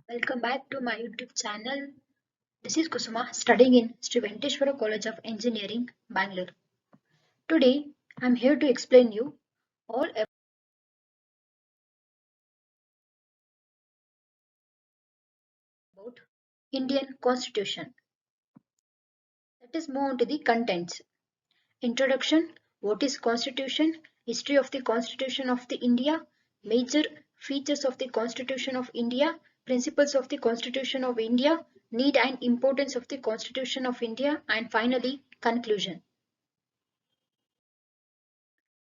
Welcome back to my YouTube channel. This is Kusuma studying in Sri Venkateswara College of Engineering, Bangalore. Today, I'm here to explain you all about Indian Constitution. Let us move on to the contents. Introduction, what is Constitution, history of the Constitution of the India, major features of the Constitution of India, principles of the Constitution of India, need and importance of the Constitution of India, and finally conclusion.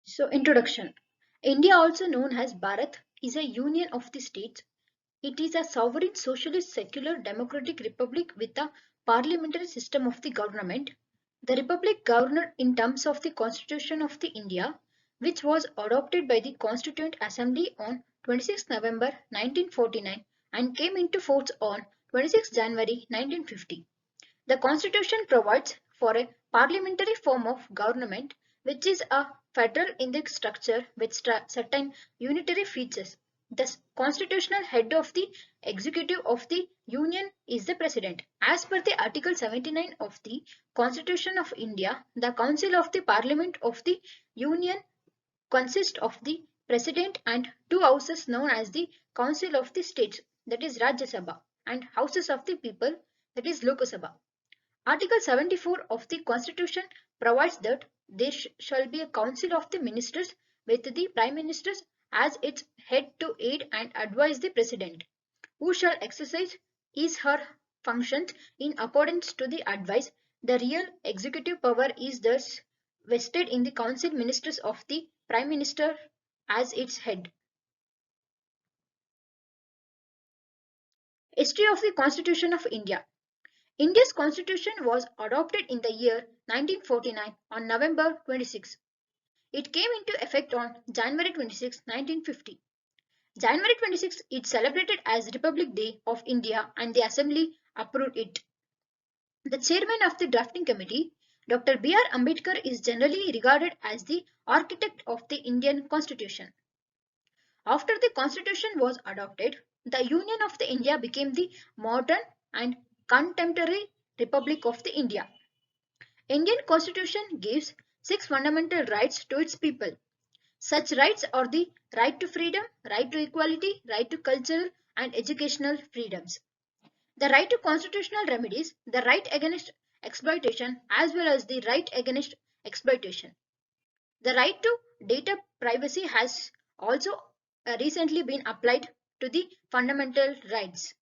So, introduction. India, also known as Bharat, is a union of the states. It is a sovereign, socialist, secular, democratic republic with a parliamentary system of the government. The republic governed in terms of the Constitution of the India, which was adopted by the Constituent Assembly on 26 November 1949 and came into force on 26 January 1950. The Constitution provides for a parliamentary form of government, which is a federal in the structure with certain unitary features. The constitutional head of the executive of the Union is the President. As per the Article 79 of the Constitution of India, the Council of the Parliament of the Union consists of the President and two houses known as the Council of the States, that is Rajya Sabha, and Houses of the People, that is Lok Sabha. Article 74 of the Constitution provides that there shall be a council of the ministers with the Prime Minister as its head to aid and advise the President, who shall exercise his her functions in accordance to the advice. The real executive power is thus vested in the council ministers of the Prime Minister as its head. History of the Constitution of India. India's constitution was adopted in the year 1949 on November 26. It came into effect on January 26, 1950. January 26 is celebrated as Republic Day of India and the Assembly approved it. The chairman of the drafting committee, Dr. B.R. Ambedkar, is generally regarded as the architect of the Indian constitution. After the constitution was adopted, the Union of the India became the modern and contemporary Republic of the India. Indian constitution gives six fundamental rights to its people. Such rights are the right to freedom, right to equality, right to cultural and educational freedoms, the right to constitutional remedies, the right against exploitation as well as the right against exploitation. The right to data privacy has also recently been applied to the fundamental rights.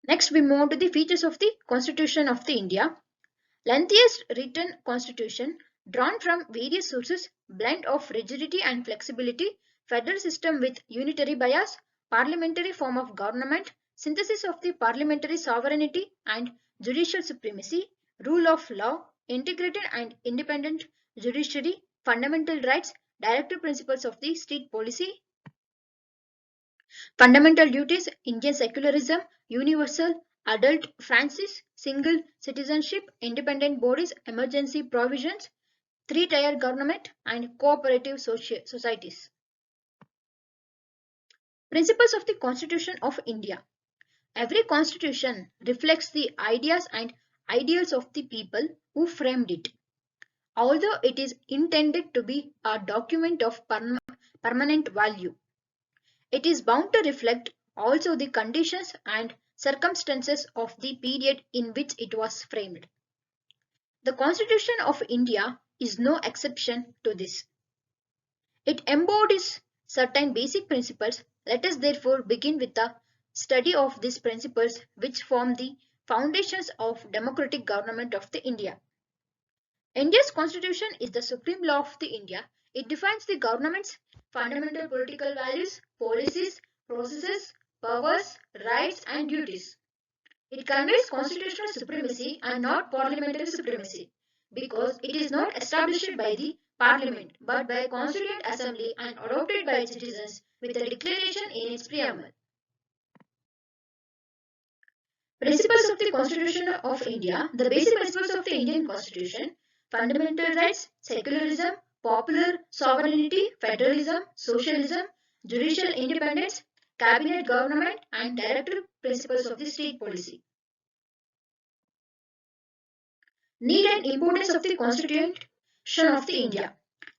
Next, we move on to the features of the Constitution of the India. Lengthiest written constitution drawn from various sources, blend of rigidity and flexibility, federal system with unitary bias, parliamentary form of government, synthesis of the parliamentary sovereignty and judicial supremacy, rule of law, integrated and independent judiciary, fundamental rights, directive principles of the state policy, fundamental duties, Indian secularism, universal adult franchise, single citizenship, independent bodies, emergency provisions, three-tier government, and cooperative societies. Principles of the Constitution of India. Every constitution reflects the ideas and ideals of the people who framed it. Although it is intended to be a document of permanent value, it is bound to reflect also the conditions and circumstances of the period in which it was framed. The Constitution of India is no exception to this. It embodies certain basic principles. Let us therefore begin with the study of these principles which form the foundations of democratic government of the India. India's constitution is the supreme law of the India. It defines the government's fundamental political values, policies, processes, powers, rights and duties. It conveys constitutional supremacy and not parliamentary supremacy because it is not established by the parliament but by a constituent assembly and adopted by its citizens with a declaration in its preamble. Principles of the Constitution of India. The basic principles of the Indian Constitution: fundamental rights, secularism, popular sovereignty, federalism, socialism, judicial independence, cabinet government, and directive principles of the state policy. Need and importance of the Constitution of the India.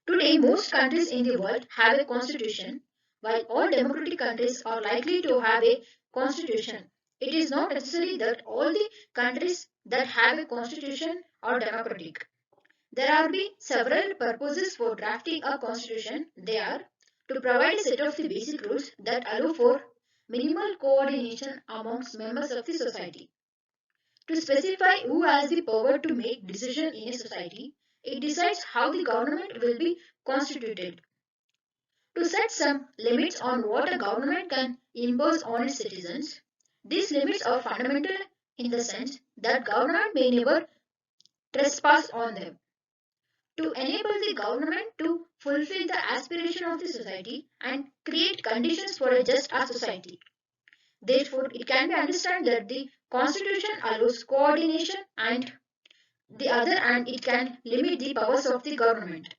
Today, most countries in the world have a constitution, while all democratic countries are likely to have a constitution. It is not necessary that all the countries that have a constitution are democratic. There are be several purposes for drafting a constitution. They are to provide a set of the basic rules that allow for minimal coordination amongst members of the society. To specify who has the power to make decisions in a society, it decides how the government will be constituted. To set some limits on what a government can impose on its citizens, these limits are fundamental in the sense that government may never trespass on them. To enable the government to fulfill the aspiration of the society and create conditions for a just society. Therefore, it can be understood that the constitution allows coordination and the other and it can limit the powers of the government.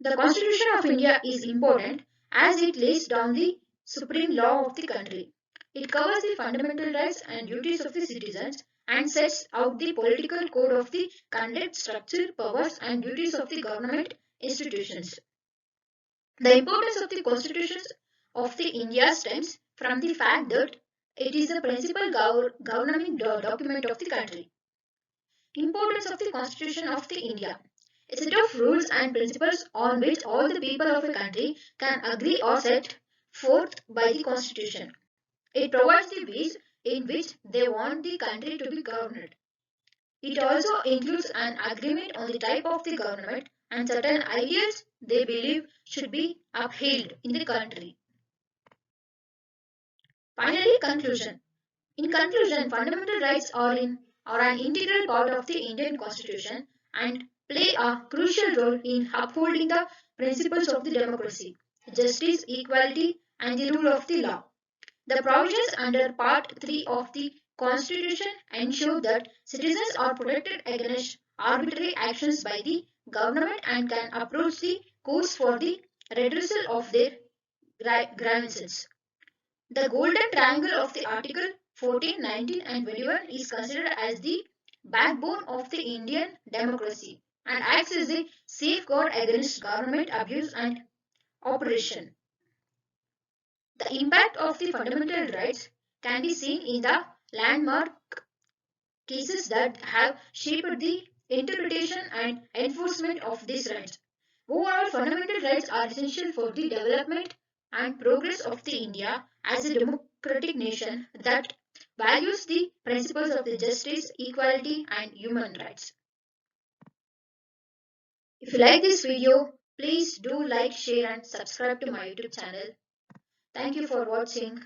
The Constitution of India is important as it lays down the supreme law of the country. It covers the fundamental rights and duties of the citizens and sets out the political code of the conduct, structure, powers and duties of the government institutions. The importance of the Constitution of the India stems from the fact that it is the principal governing document of the country. Importance of the Constitution of the India. A set of rules and principles on which all the people of a country can agree or set forth by the Constitution. It provides the ways in which they want the country to be governed. It also includes an agreement on the type of the government and certain ideals they believe should be upheld in the country. Finally, conclusion. In conclusion, fundamental rights are an integral part of the Indian Constitution and play a crucial role in upholding the principles of the democracy, justice, equality, and the rule of the law. The provisions under Part 3 of the Constitution ensure that citizens are protected against arbitrary actions by the government and can approach the courts for the redressal of their grievances. The golden triangle of the Article 14, 19 and 21 is considered as the backbone of the Indian democracy and acts as a safeguard against government abuse and oppression. The impact of the fundamental rights can be seen in the landmark cases that have shaped the interpretation and enforcement of these rights. Overall, fundamental rights are essential for the development and progress of the India as a democratic nation that values the principles of the justice, equality and human rights. If you like this video, please do like, share and subscribe to my YouTube channel. Thank you for watching.